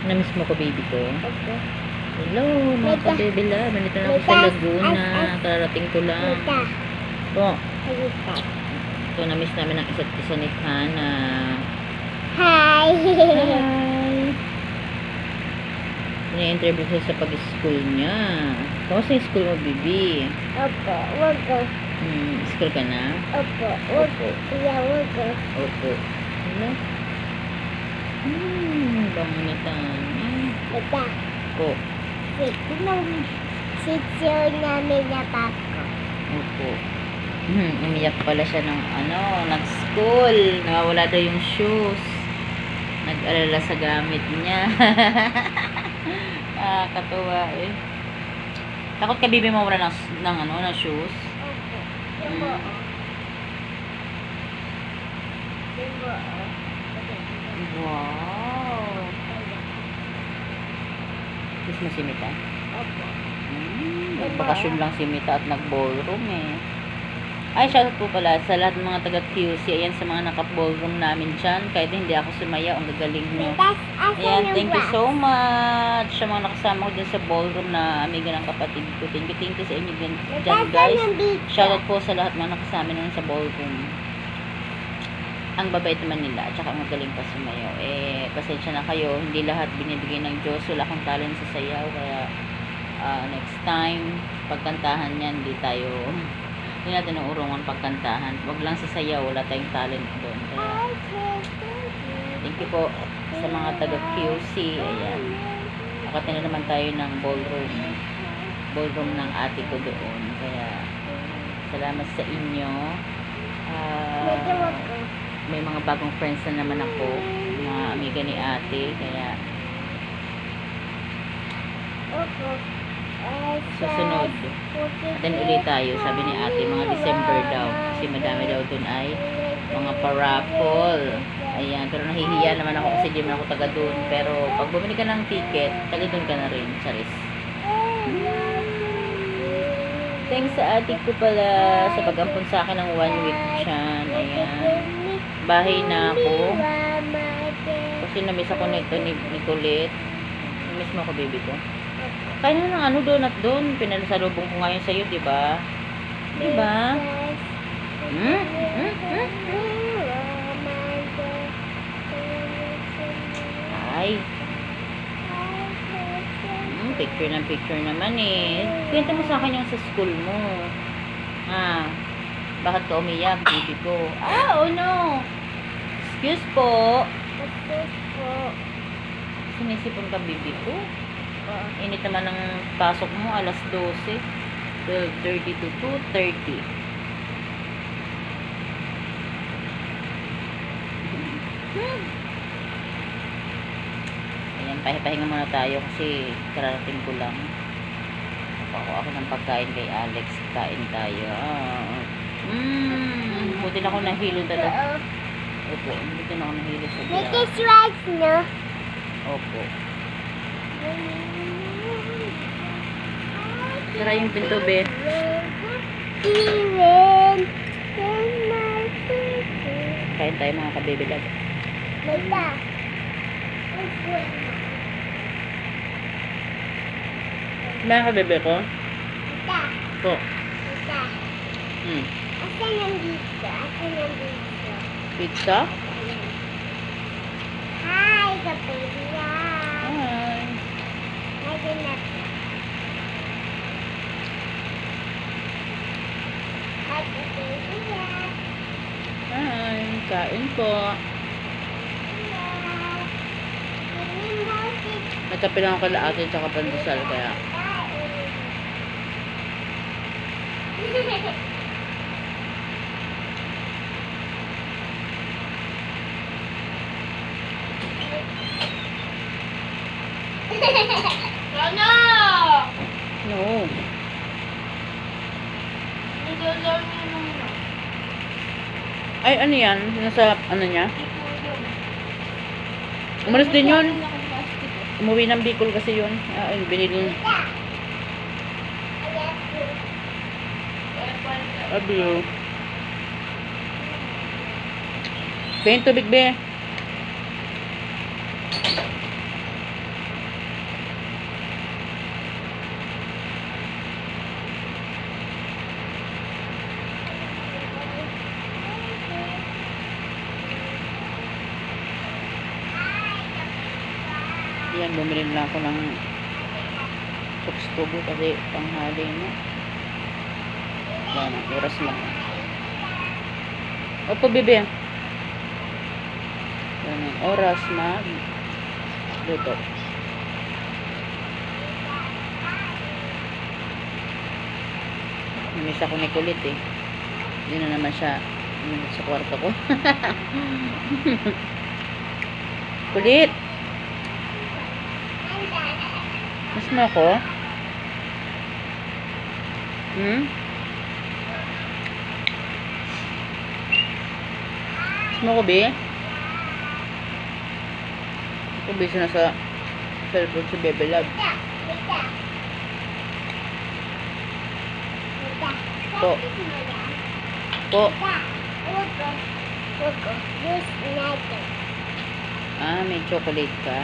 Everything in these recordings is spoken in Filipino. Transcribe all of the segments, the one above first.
Namiss mo ko, baby ko? Opo. Hello, mga ka-baby love. Nandito na ako sa Laguna. Kararating ko lang. Po. Ito, namiss namin ang isa't isa ni Hana. Hi! Hi! Ini-interview siya sa pag-school niya. Kamusta yung school mo, baby? Opo, wag ko. School ka na? Opo, wag ko. Yeah, wag ko. Opo. Hello? Bango na tayo. Bata. Po. Sityo namin na pako. Opo. Umiyak pala siya ng nag-school. Nawawala daw yung shoes. Nag-alala sa gamit niya. Katuwa eh. Takot ka, bibi, mawala ng shoes? Opo. Yung buo. Yung buo. Wow. Kiss mo si Mita? Opo. Nagbakasyon lang si Mita at nag-ballroom eh. Ay, shoutout po pala sa lahat ng mga taga-QC. Ayan, sa mga naka-ballroom namin dyan. Kahit hindi ako sumaya, ang gagaling nyo. Ayan, thank you so much sa mga nakasama ko dyan sa ballroom na amiga ng kapatid ko. Thank you sa inyo dyan, guys. Shoutout po sa lahat mga nakasama nun sa ballroom. Ang babait naman nila, at saka ang magaling pa sumayaw. Eh, pasensya na kayo, hindi lahat binibigay ng Diyos. Wala akong talent sa sayaw, kaya next time, pagkantahan yan, hindi natin urungan pagkantahan. Wag lang sa sayaw, wala tayong talent doon. Kaya, thank you po sa mga taga-QC. Ayan. Nakati na naman tayo ng ballroom ng ate ko doon. Kaya, salamat sa inyo. May mga bagong friends na naman ako, mga amiga ni ate, kaya susunod atin ulit tayo, sabi ni ate, mga December daw, kasi madami daw dun ay mga parapol. Ayan, pero nahihiya naman ako kasi di man ako taga dun, pero pag bumili ka ng ticket, taga dun ka na rin, charis. Thanks sa ate ko pala sa pag-ampun sa akin ng 1 week dyan. Ayan, bahay na ako kasi namiss ako nito ni Colette. Namiss mo ako, baby ko. Kaya na ng donut doon, pinasalubong ko ngayon sa'yo, diba? Diba? Ay, picture naman eh. Kwento mo sa akin yung sa school mo. Bakit ka umiyak, baby ko? Oh no! Excuse po. Sinisipon ka, baby ko? Init naman ng pasok mo, alas 12. 12:30 to 2:30. Ayan, pahinga muna tayo kasi kararating ko lang. Ako ng pagkain kay Alex. Kain tayo. Buti na ako nahilo talaga. Opo, buti na ako nahilo sa biya. Make it right, no? Opo. Sara yung pinto, be. Kain tayo, mga ka-baby love. Mga ka-baby ko? Po. Asan nandito? Pizza? Hi, ka-baby love. Hi. Hi. Kain po. Nagkape lang ako kala ate tsaka pandesal, kaya no. Ay, ano yan? Nasa, ano niya? Umalis din yun. Umuwi ng Bicol kasi yun. Binili. Love you. Paint tubig, be. Yan, bumili lang ako ng tukstubo kasi panghali na. Yan, oras lang. Opo, bebe. Yan, oras mag luto. Miss ako ni Kulit eh. Hindi na naman siya sa kwarto ko. Kulit! Miss mo ako? Miss mo ako, be? Ako busy na sa cellphone si Bebe Love. Po. Po. Ah, may chocolate ka?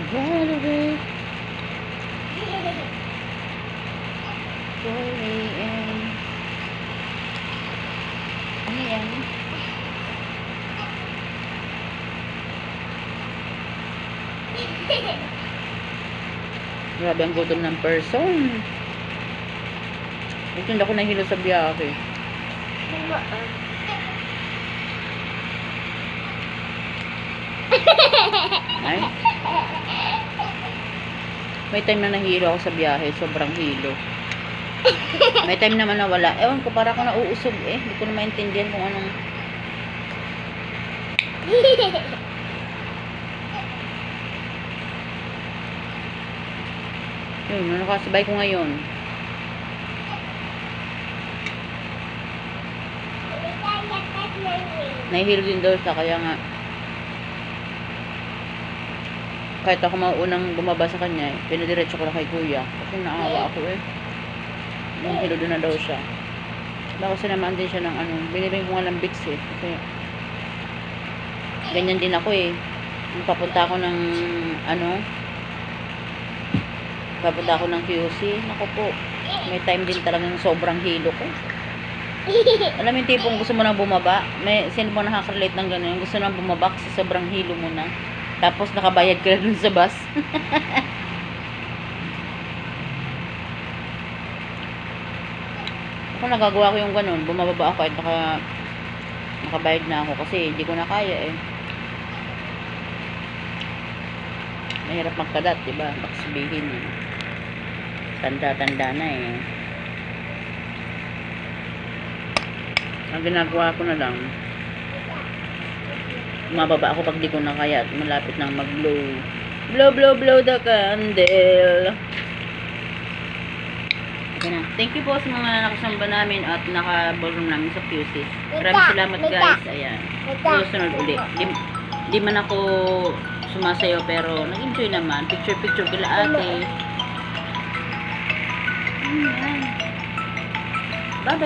Valerie. Ano yan? Grabe ang gutom ng person. Ito hindi ako nahilo sa biyahe. Ay? May time na nahilo ako sa biyahe. Sobrang hilo. May time naman na wala. Ewan ko, para ako nauusog eh. Hindi ko na maintindihan kung anong... Yun, nakasabay ko ngayon. Nahihilo din daw siya, kaya nga kahit ako maunang bumaba sa kanya, pinadiretso ko na kay kuya. Kasi naawa ako eh. Nung hilo doon na daw siya. Baka sinamaan din siya ng ano, binibing ko nga ng Vicks eh. Kasi ganyan din ako eh. Nung papunta ako ng ano, papunta ako ng QC, naku po, may time din talagang sobrang hilo ko. Alam mo yung tipong gusto mo nang bumaba, may sino mo nakaka-relate ng gano'n, gusto nang bumaba kasi sobrang hilo mo na, tapos nakabayad ka na dun sa bus. Ako nagagawa ko yung gano'n, bumababa ako kahit nakabayad na ako kasi hindi ko na kaya eh. Mahirap magkadat, diba? Baka sabihin eh. Tanda-tanda na eh. Ang ginagawa ko na lang, mababa ako pag di ko na kaya at malapit nang mag-blow. Blow, blow, blow the candle. Okay na. Thank you po sa mga nakasamba namin at naka-ballroom namin sa QC. Maraming salamat guys. Ayan. Susunod ulit. Di man ako sumasayo pero nag-enjoy naman. Picture-picture kila ate. Bye-bye.